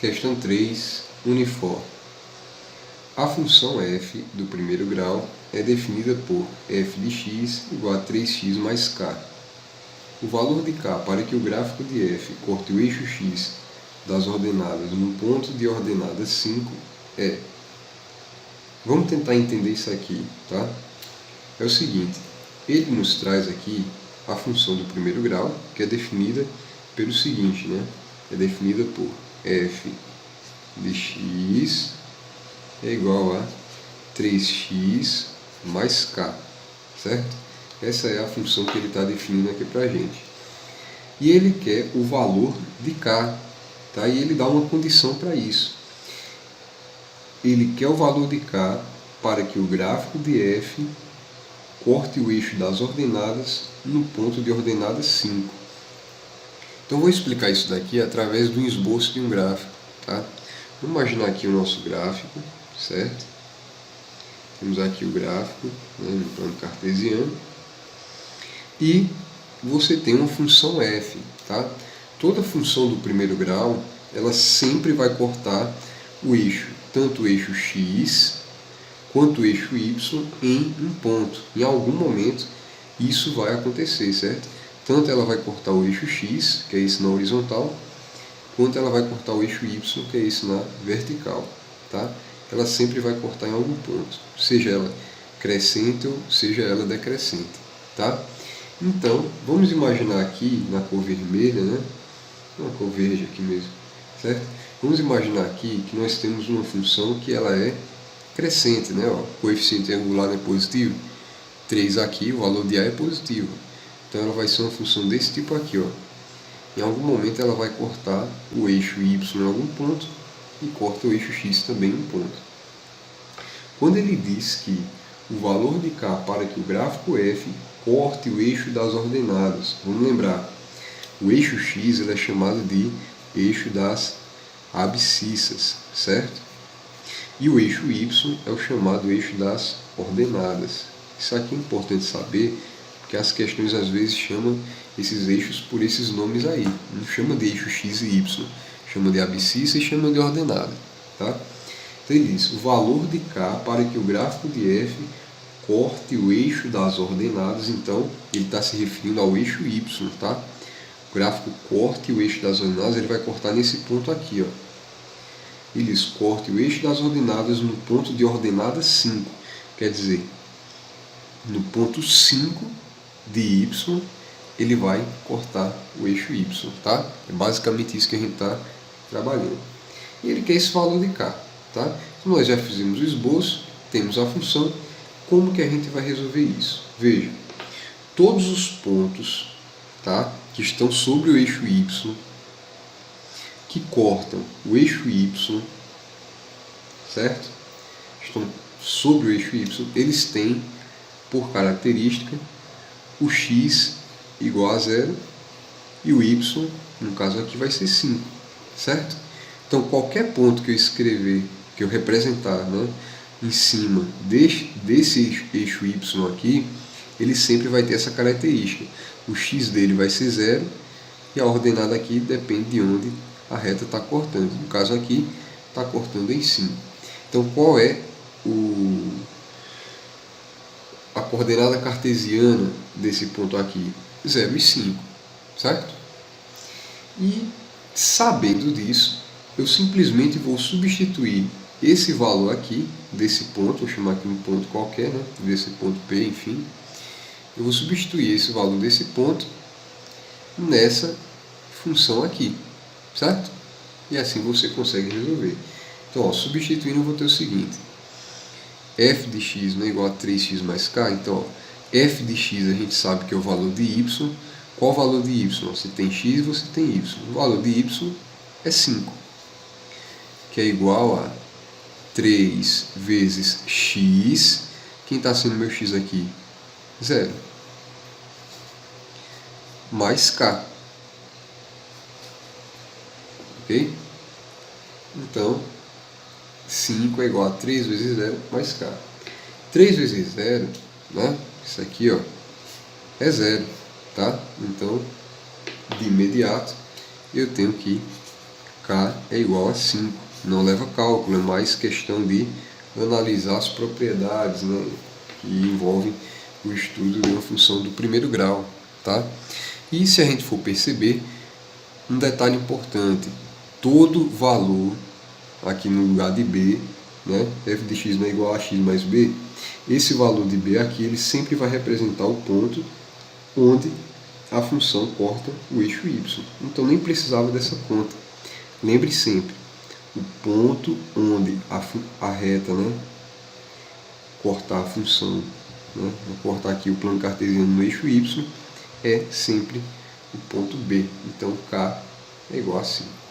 Questão 3, unifor. A função f do primeiro grau é definida por f de x igual a 3x mais k. O valor de k para que o gráfico de f corte o eixo x das ordenadas no ponto de ordenada 5 é... Vamos tentar entender isso aqui, tá? É o seguinte, ele nos traz aqui a função do primeiro grau, que é definida pelo seguinte, né? É definida por f de x é igual a 3x mais k, certo? Essa é a função que ele está definindo aqui para a gente. E ele quer o valor de k, tá? E ele dá uma condição para isso. Ele quer o valor de k para que o gráfico de f corte o eixo das ordenadas no ponto de ordenada 5. Então vou explicar isso daqui através do esboço de um gráfico, tá? Vamos imaginar aqui o nosso gráfico, certo? Temos aqui o gráfico, né, no plano cartesiano. E você tem uma função f, tá? Toda função do primeiro grau, ela sempre vai cortar o eixo, tanto o eixo x quanto o eixo y em um ponto. Em algum momento isso vai acontecer, certo? Tanto ela vai cortar o eixo x, que é esse na horizontal, quanto ela vai cortar o eixo y, que é esse na vertical, tá? Ela sempre vai cortar em algum ponto, seja ela crescente ou seja ela decrescente, tá? Então, vamos imaginar aqui na cor vermelha, né? Uma cor verde aqui mesmo, certo? Vamos imaginar aqui que nós temos uma função que ela é crescente, né? O coeficiente angular é positivo, 3 aqui, o valor de a é positivo. Então ela vai ser uma função desse tipo aqui, ó. Em algum momento ela vai cortar o eixo y em algum ponto e corta o eixo x também em um ponto. Quando ele diz que o valor de k para que o gráfico f corte o eixo das ordenadas, vamos lembrar, o eixo x ele é chamado de eixo das abscissas, certo? E o eixo y é o chamado eixo das ordenadas. Isso aqui é importante saber, porque as questões às vezes chamam esses eixos por esses nomes aí. Não chama de eixo x e y, chama de abscissa e chama de ordenada, tá? Então ele diz, o valor de k para que o gráfico de f corte o eixo das ordenadas, então ele está se referindo ao eixo y, tá? O gráfico corte o eixo das ordenadas, ele vai cortar nesse ponto aqui, ó. Ele diz, corte o eixo das ordenadas no ponto de ordenada 5, quer dizer, no ponto 5 de y, ele vai cortar o eixo y, tá? É basicamente isso que a gente está trabalhando. E ele quer esse valor de k, tá? Então nós já fizemos o esboço, temos a função. Como que a gente vai resolver isso? Veja, todos os pontos, tá, que estão sobre o eixo y, que cortam o eixo y, certo? Estão sobre o eixo y, eles têm por característica o x igual a 0 e o y, no caso aqui, vai ser 5, certo? Então qualquer ponto que eu escrever, que eu representar, né, em cima desse eixo y aqui, ele sempre vai ter essa característica. O x dele vai ser 0 e a ordenada aqui depende de onde a reta está cortando. No caso aqui, está cortando em 5. Então qual é a coordenada cartesiana desse ponto aqui? 0 e 5, certo? E sabendo disso, eu simplesmente vou substituir esse valor aqui, desse ponto, vou chamar aqui um ponto qualquer, né? Desse ponto P, enfim. Eu vou substituir esse valor desse ponto nessa função aqui, certo? E assim você consegue resolver. Então, ó, substituindo, eu vou ter o seguinte. F de x não é igual a 3x mais k. Então, ó, f de x a gente sabe que é o valor de y. Qual o valor de y? Você tem x e você tem y. O valor de y é 5, que é igual a 3 vezes x. Quem está sendo meu x aqui? 0. Mais k. Ok? Então, 5 é igual a 3 vezes 0 mais k. 3 vezes 0, né? Isso aqui, ó, é 0, tá? Então, de imediato, eu tenho que K é igual a 5. Não leva cálculo, é mais questão de analisar as propriedades, né, que envolvem o estudo de uma função do primeiro grau. Tá? E se a gente for perceber, um detalhe importante, todo valor aqui no lugar de b, né, f de x não é igual a x mais b, esse valor de b aqui ele sempre vai representar o ponto onde a função corta o eixo y. Então nem precisava dessa conta. Lembre sempre, o ponto onde a reta, né, cortar a função, né, vou cortar aqui o plano cartesiano no eixo y, é sempre o ponto B. Então K é igual a 5.